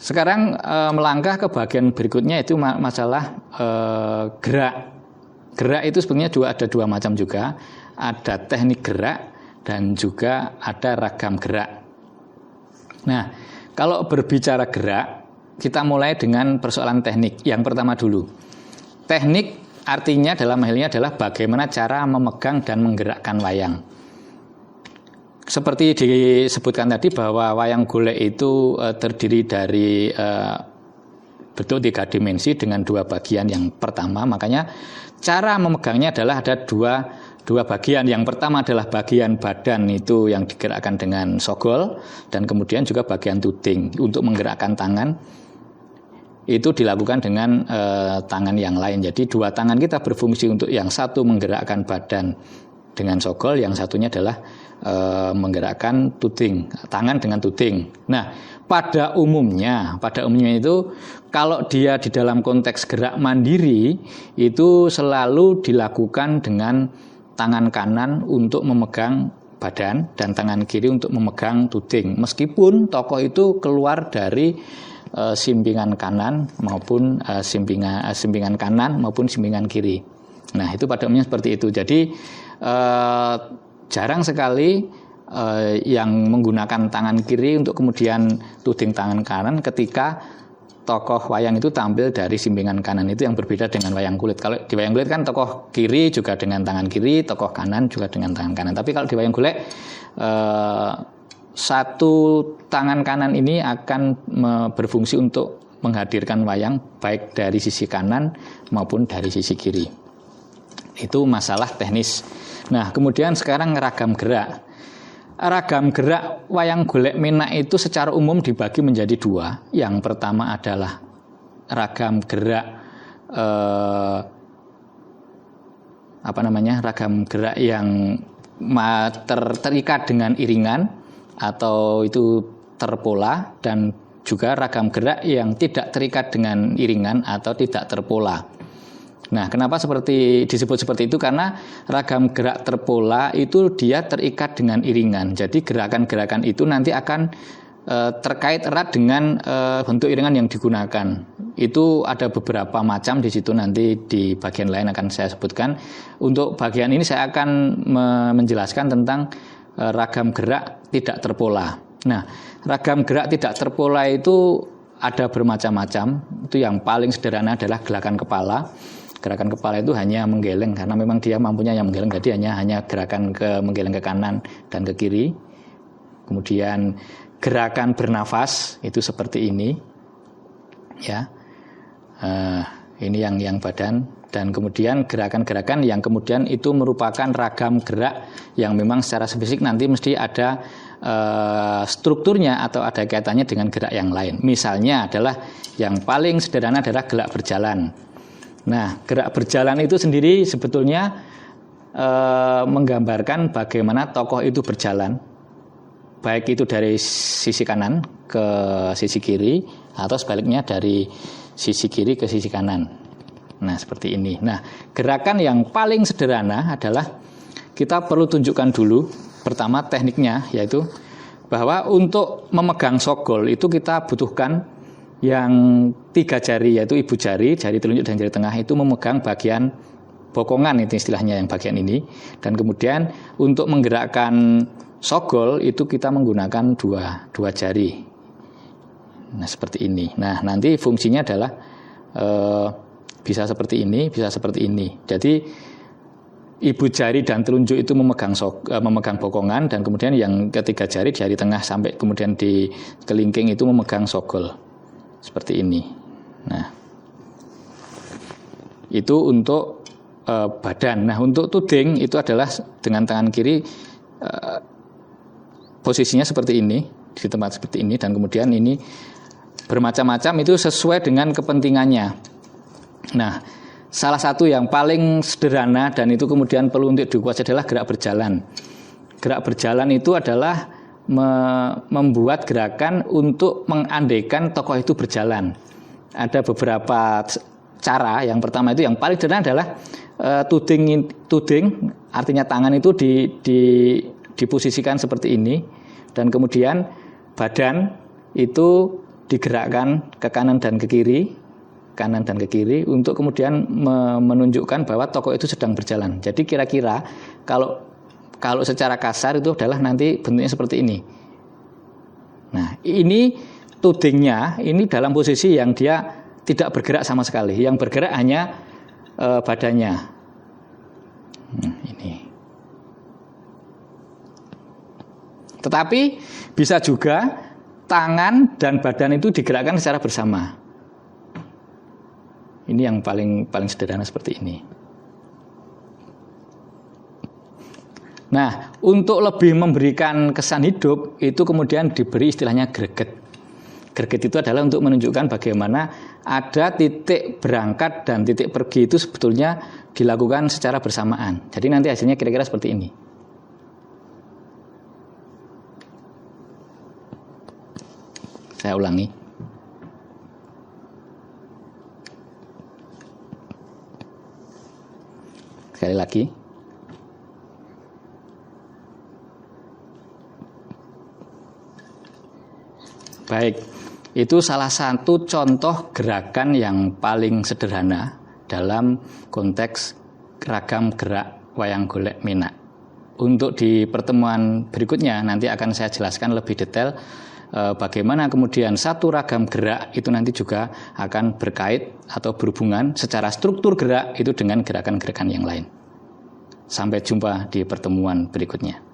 Sekarang melangkah ke bagian berikutnya itu masalah gerak. Gerak itu sebenarnya ada dua macam juga. Ada teknik gerak dan juga ada ragam gerak. Nah, kalau berbicara gerak, kita mulai dengan persoalan teknik. Yang pertama dulu. Teknik artinya dalam hal ini adalah bagaimana cara memegang dan menggerakkan wayang. Seperti disebutkan tadi bahwa wayang golek itu terdiri dari bentuk 3 dimensi dengan 2 bagian. Yang pertama, makanya cara memegangnya adalah ada dua bagian. Yang pertama adalah bagian badan itu yang digerakkan dengan sogol, dan kemudian juga bagian tuding untuk menggerakkan tangan itu dilakukan dengan tangan yang lain. Jadi 2 tangan kita berfungsi untuk yang satu menggerakkan badan dengan sogol, yang satunya adalah menggerakkan tuding, tangan dengan tuding. Nah, pada umumnya itu kalau dia di dalam konteks gerak mandiri itu selalu dilakukan dengan tangan kanan untuk memegang badan dan tangan kiri untuk memegang tuding. Meskipun tokoh itu keluar dari simpingan kanan maupun simpingan kanan maupun simpingan kiri. Nah, itu pada umumnya seperti itu. Jadi jarang sekali yang menggunakan tangan kiri untuk kemudian tuding tangan kanan ketika tokoh wayang itu tampil dari simpingan kanan. Itu yang berbeda dengan wayang kulit. Kalau di wayang kulit kan tokoh kiri juga dengan tangan kiri, tokoh kanan juga dengan tangan kanan. Tapi kalau di wayang golek satu tangan kanan ini akan berfungsi untuk menghadirkan wayang baik dari sisi kanan maupun dari sisi kiri. Itu masalah teknis. Nah, kemudian sekarang ragam gerak. Ragam gerak wayang golek menak itu secara umum dibagi menjadi 2. Yang pertama adalah ragam gerak ragam gerak yang terikat dengan iringan atau itu terpola, dan juga ragam gerak yang tidak terikat dengan iringan atau tidak terpola. Nah, kenapa disebut seperti itu? Karena ragam gerak terpola itu dia terikat dengan iringan. Jadi gerakan-gerakan itu nanti akan terkait erat dengan bentuk iringan yang digunakan. Itu ada beberapa macam di situ, nanti di bagian lain akan saya sebutkan. Untuk bagian ini saya akan menjelaskan tentang ragam gerak tidak terpola. Nah, ragam gerak tidak terpola itu ada bermacam-macam. Itu yang paling sederhana adalah gerakan kepala. Gerakan kepala itu hanya menggeleng, karena memang dia mampunya yang menggeleng, jadi hanya gerakan menggeleng ke kanan dan ke kiri. Kemudian gerakan bernafas itu seperti ini, ya. Ini yang badan, dan kemudian gerakan-gerakan yang kemudian itu merupakan ragam gerak yang memang secara spesifik nanti mesti ada strukturnya atau ada kaitannya dengan gerak yang lain. Misalnya adalah yang paling sederhana adalah gerak berjalan. Nah, gerak berjalan itu sendiri sebetulnya menggambarkan bagaimana tokoh itu berjalan, baik itu dari sisi kanan ke sisi kiri atau sebaliknya dari sisi kiri ke sisi kanan. Nah, seperti ini. Nah, gerakan yang paling sederhana adalah kita perlu tunjukkan dulu pertama tekniknya, yaitu bahwa untuk memegang sogol itu kita butuhkan yang 3 jari, yaitu ibu jari, jari telunjuk dan jari tengah itu memegang bagian bokongan, itu istilahnya yang bagian ini. Dan kemudian untuk menggerakkan sogol itu kita menggunakan dua jari. Nah, seperti ini. Nah, nanti fungsinya adalah bisa seperti ini, bisa seperti ini. Jadi ibu jari dan telunjuk itu memegang bokongan, dan kemudian yang ketiga jari tengah sampai kemudian di kelingking itu memegang sogol. Seperti ini. Nah, itu untuk badan. Nah, untuk tuding itu adalah dengan tangan kiri posisinya seperti ini, di tempat seperti ini, dan kemudian ini bermacam-macam itu sesuai dengan kepentingannya. Nah, salah satu yang paling sederhana dan itu kemudian perlu untuk dikuasai adalah gerak berjalan. Gerak berjalan itu adalah membuat gerakan untuk mengandaikan tokoh itu berjalan. Ada beberapa cara. Yang pertama itu yang paling sederhana adalah tuding, artinya tangan itu diposisikan seperti ini, dan kemudian badan itu digerakkan ke kanan dan ke kiri untuk kemudian menunjukkan bahwa tokoh itu sedang berjalan. Jadi kira-kira kalau secara kasar itu adalah nanti bentuknya seperti ini. Nah, ini tudingnya ini dalam posisi yang dia tidak bergerak sama sekali. Yang bergerak hanya badannya. Ini. Tetapi bisa juga tangan dan badan itu digerakkan secara bersama. Ini yang paling sederhana seperti ini. Nah, untuk lebih memberikan kesan hidup itu kemudian diberi istilahnya greget. Greget itu adalah untuk menunjukkan bagaimana ada titik berangkat dan titik pergi itu sebetulnya dilakukan secara bersamaan. Jadi nanti hasilnya kira-kira seperti ini. Saya ulangi. Sekali lagi. Baik, itu salah satu contoh gerakan yang paling sederhana dalam konteks ragam gerak wayang golek Menak. Untuk di pertemuan berikutnya nanti akan saya jelaskan lebih detail bagaimana kemudian satu ragam gerak itu nanti juga akan berkait atau berhubungan secara struktur gerak itu dengan gerakan-gerakan yang lain. Sampai jumpa di pertemuan berikutnya.